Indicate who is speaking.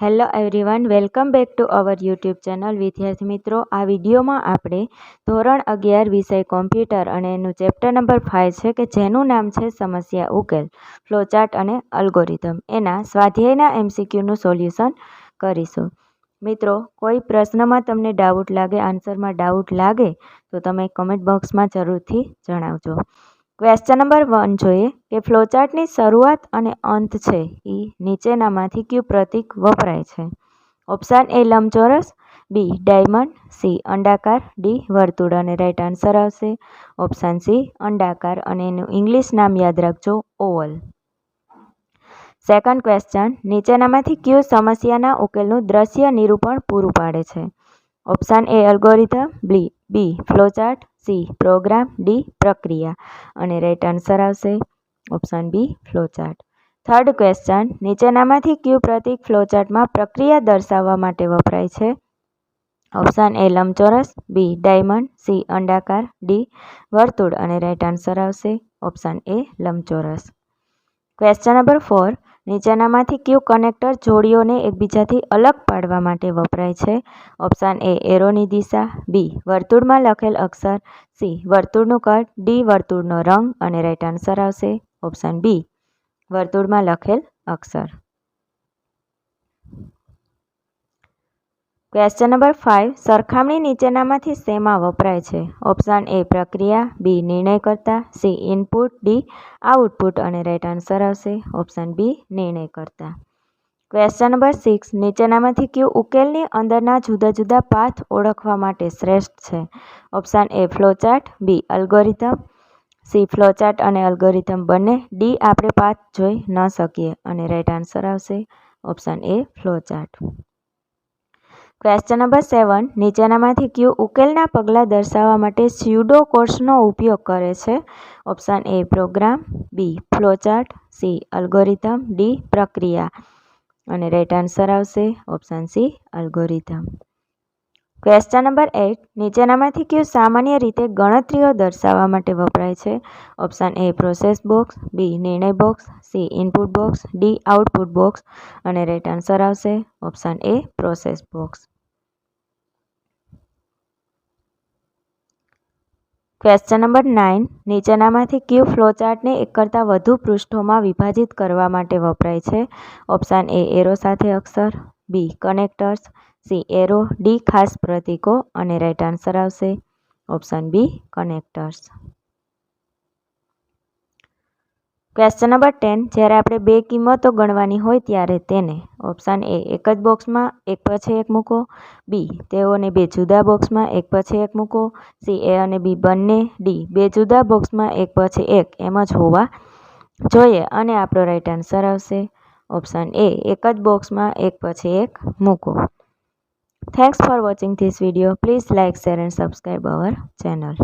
Speaker 1: Hello everyone, welcome back to our YouTube channel. વિદ્યાર્થી મિત્રો, આ વિડીયોમાં આપણે ધોરણ 11 વિષય કોમ્પ્યુટર અને એનું ચેપ્ટર નંબર 5 છે કે જેનું નામ છે સમસ્યા ઉકેલ, ફ્લોચાર્ટ અને અલ્ગોરિધમ. એના સ્વાધ્યાયના MCQનું સોલ્યુશન કરીશું. મિત્રો, કોઈ પ્રશ્નમાં તમને ડાઉટ લાગે, આન્સરમાં ડાઉટ લાગે તો તમે કમેન્ટ બોક્સમાં જરૂરથી જણાવજો. ક્વેશ્ચન નંબર 1 જોઈએ કે ફ્લોચાર્ટની શરૂઆત અને અંત છે એ નીચેનામાંથી કયું પ્રતીક વપરાય છે? ઓપ્શન એ લંબચોરસ, બી ડાયમંડ, સી અંડાકાર, ડી વર્તુળ. અને રાઈટ આન્સર આવશે ઓપ્શન સી અંડાકાર, અને એનું ઇંગ્લિશ નામ યાદ રાખજો, ઓવલ. સેકન્ડ ક્વેશ્ચન, નીચેનામાંથી કયું સમસ્યાના ઉકેલનું દ્રશ્ય નિરૂપણ પૂરું પાડે છે? Option A algorithm, B flowchart, C program, D પ્રક્રિયા. અને રાઈટ આન્સર આવશે option B flowchart. Third question, નીચેનામાંથી કયું પ્રતીક ફ્લોચાર્ટમાં પ્રક્રિયા દર્શાવવા માટે વપરાય છે? ઓપ્શન એ લંબચોરસ, બી ડાયમંડ, સી અંડાકાર, ડી વર્તુળ. અને રાઈટ આન્સર આવશે ઓપ્શન એ લંબચોરસ. ક્વેશ્ચન નંબર 4, નીચેનામાંથી કયું કનેક્ટર જોડીઓને એકબીજાથી અલગ પાડવા માટે વપરાય છે? ઓપ્શન એ એરોની દિશા, બી વર્તુળમાં લખેલ અક્ષર, સી વર્તુળનું કદ, ડી વર્તુળનો રંગ. અને રાઈટ આન્સર આવશે ઓપ્શન બી વર્તુળમાં લખેલ અક્ષર. ક્વેશ્ચન નંબર 5, સરખામણી નીચેનામાંથી શેમાં વપરાય છે? ઓપ્શન એ પ્રક્રિયા, બી નિર્ણયકર્તા, સી ઇનપુટ, ડી આઉટપુટ. અને રાઈટ આન્સર આવશે ઓપ્શન બી નિર્ણયકર્તા. ક્વેશ્ચન નંબર 6, નીચેનામાંથી કયું ઉકેલની અંદરના જુદા જુદા પાથ ઓળખવા માટે શ્રેષ્ઠ છે? Option A flowchart, B algorithm, C flowchart અને અલ્ગોરિધમ બંને, ડી આપણે પાથ જોઈ ન શકીએ. અને રાઈટ આન્સર આવશે option A flowchart. Question number 7, નીચેનામાંથી કયું ઉકેલના પગલાં દર્શાવવા માટે સ્યુડો કોડ્સનો ઉપયોગ કરે છે? Option A program, B flowchart, C algorithm, D પ્રક્રિયા. અને રાઈટ આન્સર આવશે option C algorithm. Question number 8, નીચેનામાંથી કયું સામાન્ય રીતે ગણતરીઓ દર્શાવવા માટે વપરાય છે? ઓપ્શન એ પ્રોસેસ બોક્સ, બી નિર્ણય box, C input box, D output box. અને રાઈટ આન્સર આવશે ઓપ્શન એ પ્રોસેસ બોક્સ. ક્વેશ્ચન નંબર 9, નીચેનામાંથી કયું ફ્લોચાર્ટને એક કરતાં વધુ પૃષ્ઠોમાં વિભાજિત કરવા માટે વપરાય છે? ઓપ્શન એ એરો સાથે અક્ષર, B connectors, C arrow, D ખાસ પ્રતીકો. અને રાઈટ આન્સર આવશે option B connectors. Question number 10, જ્યારે આપણે બે કિંમતો ગણવાની હોય ત્યારે તેને ઓપ્શન એ એક જ બોક્સમાં એક પછી એક મૂકો, બી તેઓને બે જુદા બોક્સમાં એક પછી એક મૂકો, સી એ અને બી બંને, ડી બે જુદા બોક્સમાં એક પછી એક એમ જ હોવા જોઈએ. અને આપણો રાઈટ આન્સર આવશે ઓપ્શન એ એક જ બોક્સમાં એક પછી એક મૂકો. Thanks for watching this video. Please like, share and subscribe our channel.